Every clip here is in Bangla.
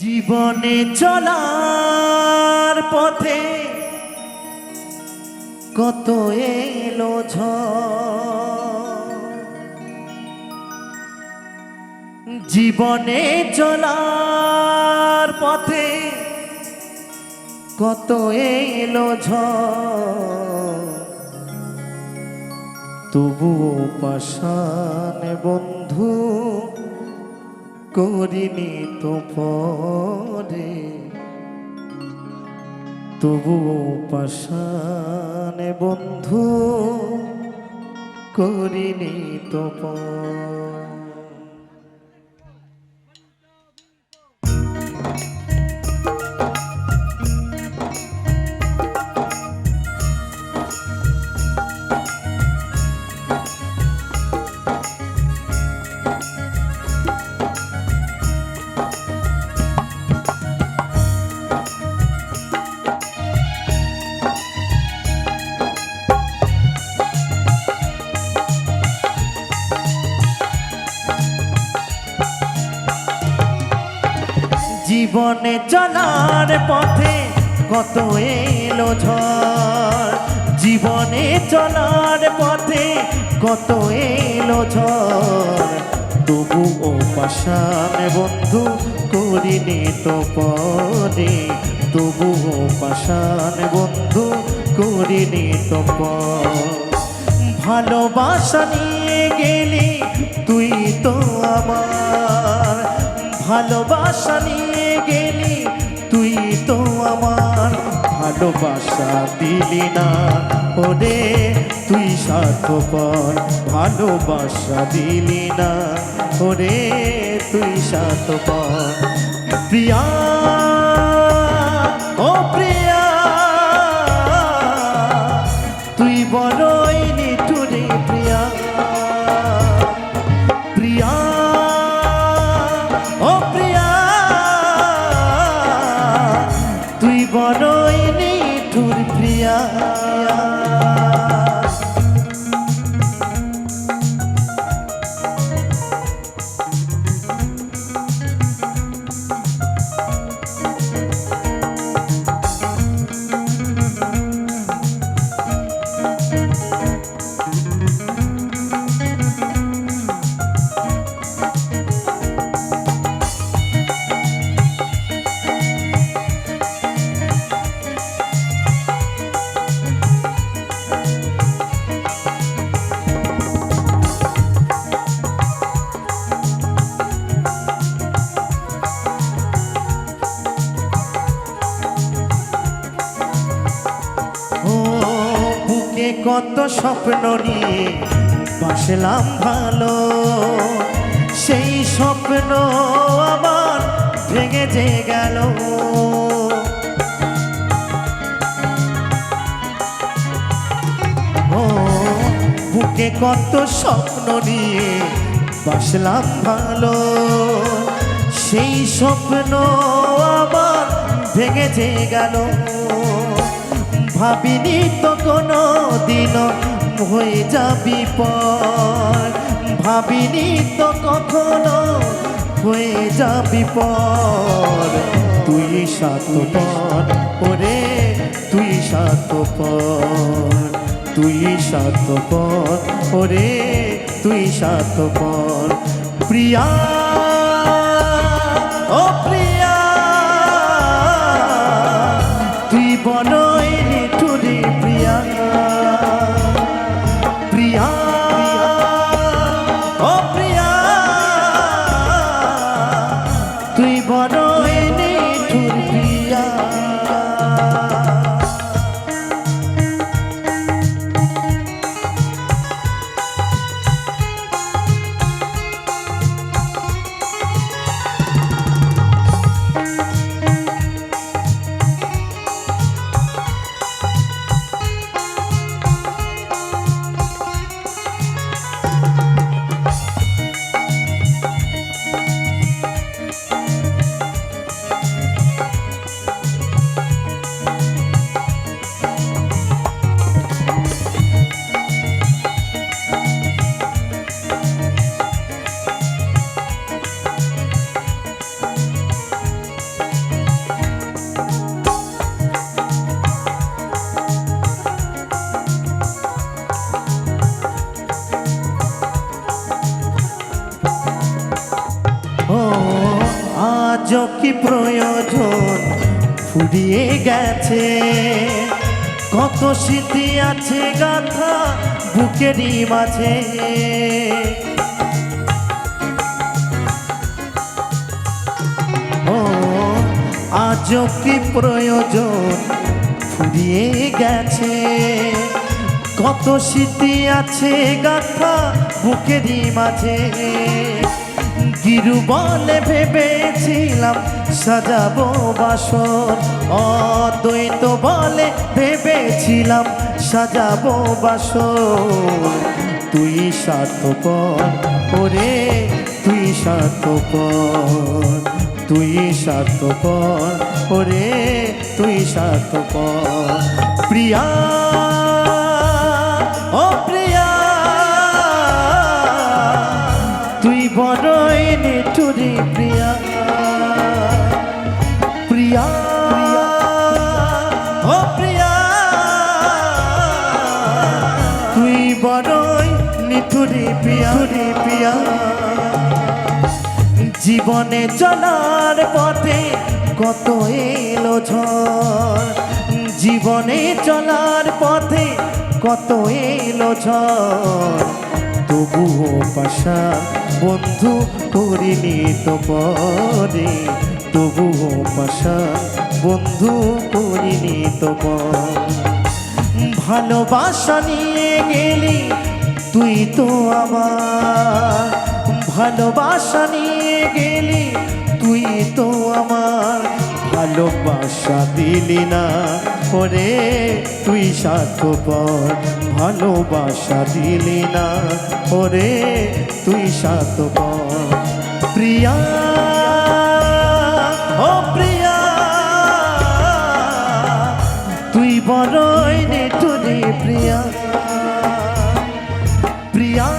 জীবনে চলার পথে কত এলো ঝড়, জীবনে চলার পথে কত এলো ঝড়, তবুও পাষাণ বন্ধু করিনি তো পরে, তবুও পাষাণ বন্ধু করিনি তো পরে। জীবনে চলার পথে কত এলো ঝড়, জীবনে চলার পথে কত এলো ঝড়, তবুও পাষাণ বন্ধু করিনি তো পরে, তবুও পাষাণ বন্ধু করিনি তো পরে। ভালোবাসা নিয়ে গেলি তুই তো আমার, ভালোবাসা নিয়ে গেলি তুই তো আমার, ভালোবাসা দিলি না ওরে তুই স্বার্থপর, ভালোবাসা দিলি না ওরে তুই স্বার্থপর। প্রিয়া ও প্রিয়া তুই বড়ই নিঠুরে, প্রিয়া প্রিয়া ও প্রিয়া তুই বড়ই নিঠুর, প্রিয়া কত স্বপ্ন নিয়ে বাসলাম ভালো, সেই স্বপ্ন আবার ভেঙে যে গেল, ও বুকে কত স্বপ্ন নিয়ে বাসলাম ভালো, সেই স্বপ্ন আবার ভেঙে যে গেল। ভাবিনি তো কোনো দিন হয়ে যাবি পর, ভাবিনি তো কখনো হয়ে যাবি পর, তুই স্বার্থপর ওরে তুই স্বার্থপর, তুই স্বার্থপর ওরে তুই স্বার্থপর। প্রিয়া ও প্রিয়া তুই বড়ই নিঠুরে, প্রিয়া প্রিয়া ও প্রিয়া তুই বড়ই নিঠুর, প্রিয়া আজ কি প্রয়োজন ফুরিয়ে গেছে, কত স্মৃতি আছে গাথা বুকেরই মাঝে। ও আজ কি প্রয়োজন ফুরিয়ে গেছে, কত স্মৃতি আছে গাথা বুকেরই মাঝে। গিরু বলে ভেবেছিলাম সাজাবো বাসর, অদ্বৈত বলে ভেবেছিলাম সাজাবো বাসর। তুই স্বার্থপর ওরে তুই স্বার্থপর, তুই স্বার্থপর ওরে তুই স্বার্থপর। প্রিয়া ও প্রিয়া তুই বড়ই নিঠুরি প্রিয়া, প্রিয়া ও প্রিয়া তুই বড়ই নিঠুরি প্রিয়া প্রিয়া। জীবনে চলার পথে কত এলো ঝড়, জীবনে চলার পথে কত এলো ঝড়, তবুও পাশা বন্ধু করিনি তো পরে, তবুও পাশা বন্ধু করিনি তো পর। ভালোবাসা নিয়ে গেলি তুই তো আমার, ভালোবাসা নিয়ে গেলি তুই তো আমার, ভালোবাসা দিলি না ওরে তুই স্বার্থপর, ভালোবাসা দিলি না ওরে তুই স্বার্থপর। প্রিয়া ও প্রিয়া তুই বড়ই নিঠুরি প্রিয়া, প্রিয়া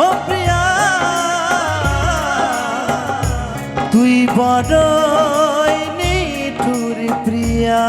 ও প্রিয়া তুই বড়ই নিঠুরি প্রিয়া।